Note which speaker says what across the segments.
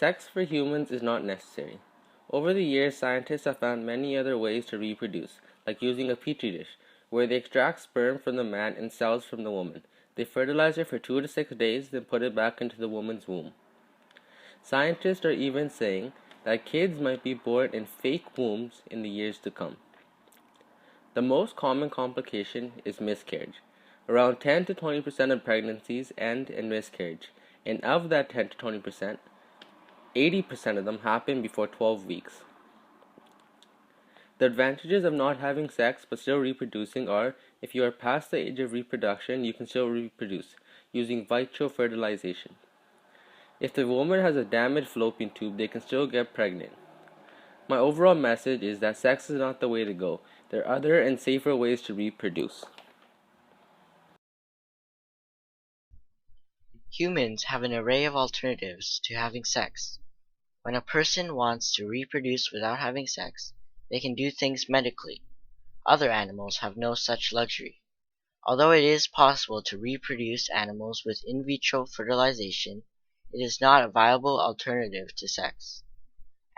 Speaker 1: Sex for humans is not necessary. Over the years, scientists have found many other ways to reproduce, like using a petri dish, where they extract sperm from the man and cells from the woman. They fertilize it for 2 to 6 days, then put it back into the woman's womb. Scientists are even saying that kids might be born in fake wombs in the years to come. The most common complication is miscarriage. Around 10 to 20% of pregnancies end in miscarriage, and of that 10 to 20%, 80% of them happen before 12 weeks. The advantages of not having sex but still reproducing are: if you are past the age of reproduction, you can still reproduce using vitro fertilization. If the woman has a damaged fallopian tube, they can still get pregnant. My overall message is that sex is not the way to go. There are other and safer ways to reproduce.
Speaker 2: Humans have an array of alternatives to having sex. When a person wants to reproduce without having sex, they can do things medically. Other animals have no such luxury. Although it is possible to reproduce animals with in vitro fertilization, it is not a viable alternative to sex.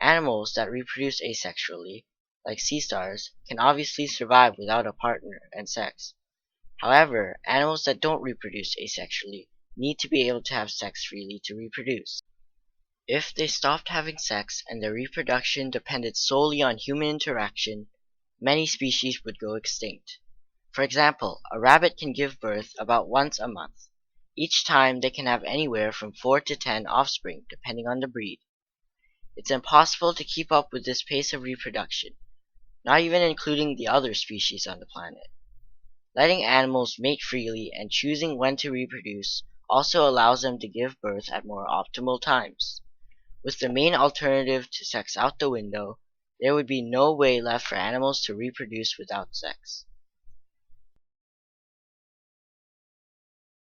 Speaker 2: Animals that reproduce asexually, like sea stars, can obviously survive without a partner and sex. However, animals that don't reproduce asexually need to be able to have sex freely to reproduce. If they stopped having sex and their reproduction depended solely on human interaction, many species would go extinct. For example, a rabbit can give birth about once a month. Each time they can have anywhere from 4 to 10 offspring, depending on the breed. It's impossible to keep up with this pace of reproduction, not even including the other species on the planet. Letting animals mate freely and choosing when to reproduce also allows them to give birth at more optimal times. With the main alternative to sex out the window, there would be no way left for animals to reproduce without sex.